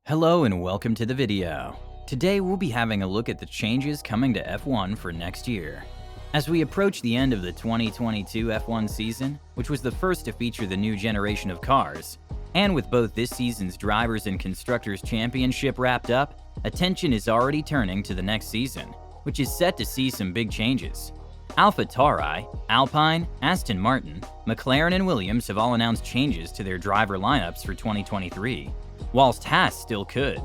Hello and welcome to the video. Today we'll be having a look at the changes coming to F1 for next year. As we approach the end of the 2022 F1 season, which was the first to feature the new generation of cars, and with both this season's Drivers' and Constructors' Championship wrapped up, attention is already turning to the next season, which is set to see some big changes. AlphaTauri, Alpine, Aston Martin, McLaren and Williams have all announced changes to their driver lineups for 2023, whilst Haas still could.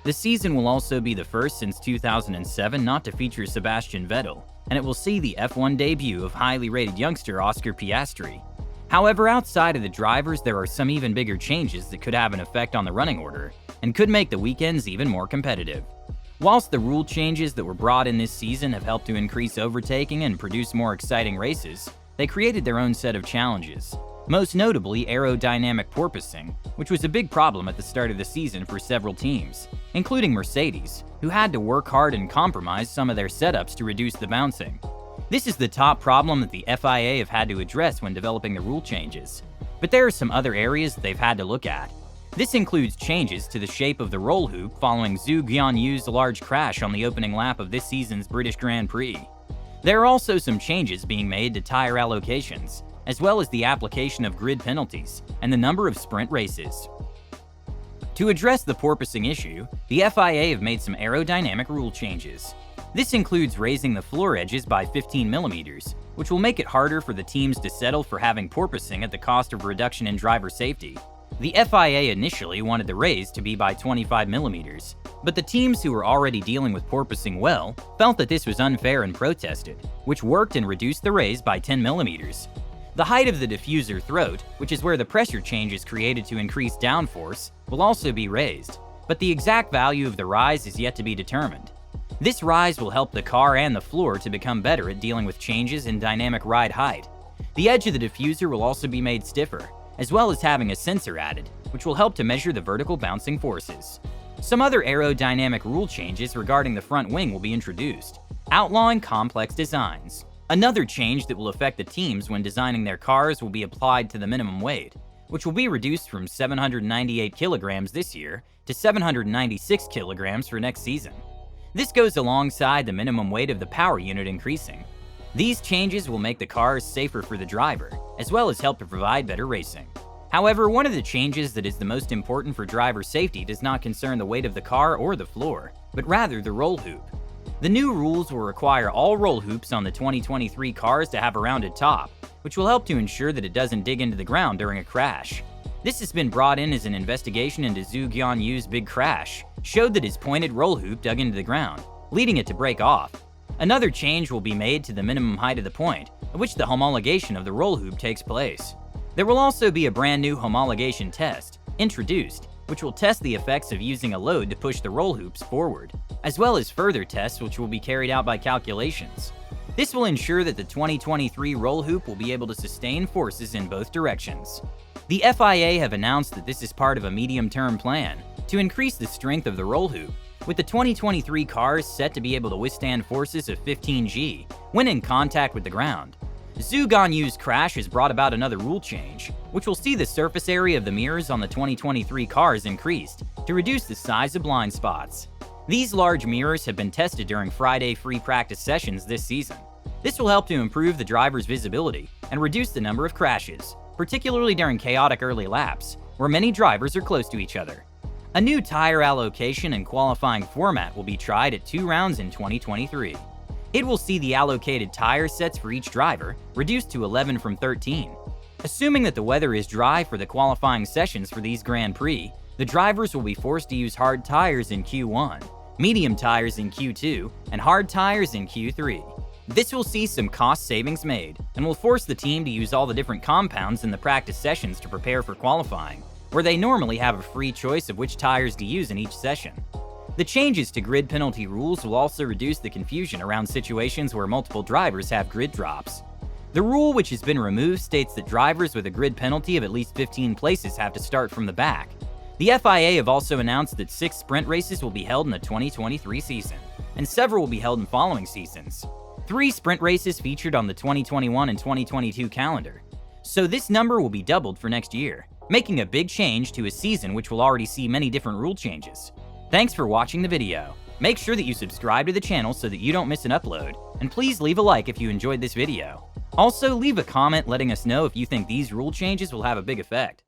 The season will also be the first since 2007 not to feature Sebastian Vettel, and it will see the F1 debut of highly rated youngster Oscar Piastri. However, outside of the drivers, there are some even bigger changes that could have an effect on the running order, and could make the weekends even more competitive. Whilst the rule changes that were brought in this season have helped to increase overtaking and produce more exciting races, they created their own set of challenges. Most notably aerodynamic porpoising, which was a big problem at the start of the season for several teams, including Mercedes, who had to work hard and compromise some of their setups to reduce the bouncing. This is the top problem that the FIA have had to address when developing the rule changes, but there are some other areas that they've had to look at. This includes changes to the shape of the roll hoop following Zhou Guanyu's large crash on the opening lap of this season's British Grand Prix. There are also some changes being made to tire allocations, as well as the application of grid penalties and the number of sprint races. To address the porpoising issue, the FIA have made some aerodynamic rule changes. This includes raising the floor edges by 15 millimeters, which will make it harder for the teams to settle for having porpoising at the cost of reduction in driver safety. The FIA initially wanted the raise to be by 25 millimeters, but the teams who were already dealing with porpoising well felt that this was unfair and protested, which worked and reduced the raise by 10 millimeters. The height of the diffuser throat, which is where the pressure change is created to increase downforce, will also be raised, but the exact value of the rise is yet to be determined. This rise will help the car and the floor to become better at dealing with changes in dynamic ride height. The edge of the diffuser will also be made stiffer, as well as having a sensor added, which will help to measure the vertical bouncing forces. Some other aerodynamic rule changes regarding the front wing will be introduced, outlawing complex designs. Another change that will affect the teams when designing their cars will be applied to the minimum weight, which will be reduced from 798 kilograms this year to 796 kilograms for next season. This goes alongside the minimum weight of the power unit increasing. These changes will make the cars safer for the driver, as well as help to provide better racing. However, one of the changes that is the most important for driver safety does not concern the weight of the car or the floor, but rather the roll hoop. The new rules will require all roll hoops on the 2023 cars to have a rounded top, which will help to ensure that it doesn't dig into the ground during a crash. This has been brought in as an investigation into Zhou Guanyu's big crash, showed that his pointed roll hoop dug into the ground, leading it to break off. Another change will be made to the minimum height of the point at which the homologation of the roll hoop takes place. There will also be a brand new homologation test introduced, which will test the effects of using a load to push the roll hoops forward, as well as further tests which will be carried out by calculations. This will ensure that the 2023 roll hoop will be able to sustain forces in both directions. The FIA have announced that this is part of a medium-term plan to increase the strength of the roll hoop, with the 2023 cars set to be able to withstand forces of 15 G when in contact with the ground. Zhou Guanyu's crash has brought about another rule change, which will see the surface area of the mirrors on the 2023 cars increased to reduce the size of blind spots. These large mirrors have been tested during Friday free practice sessions this season. This will help to improve the driver's visibility and reduce the number of crashes, particularly during chaotic early laps, where many drivers are close to each other. A new tire allocation and qualifying format will be tried at 2 rounds in 2023. It will see the allocated tire sets for each driver reduced to 11 from 13. Assuming that the weather is dry for the qualifying sessions for these Grand Prix, the drivers will be forced to use hard tires in Q1, medium tires in Q2, and hard tires in Q3. This will see some cost savings made, and will force the team to use all the different compounds in the practice sessions to prepare for qualifying, where they normally have a free choice of which tires to use in each session. The changes to grid penalty rules will also reduce the confusion around situations where multiple drivers have grid drops. The rule which has been removed states that drivers with a grid penalty of at least 15 places have to start from the back. The FIA have also announced that 6 sprint races will be held in the 2023 season, and several will be held in following seasons. 3 sprint races featured on the 2021 and 2022 calendar, So this number will be doubled for next year, making a big change to a season which will already see many different rule changes. Thanks for watching the video. Make sure that you subscribe to the channel so that you don't miss an upload, and please leave a like if you enjoyed this video. Also, leave a comment letting us know if you think these rule changes will have a big effect.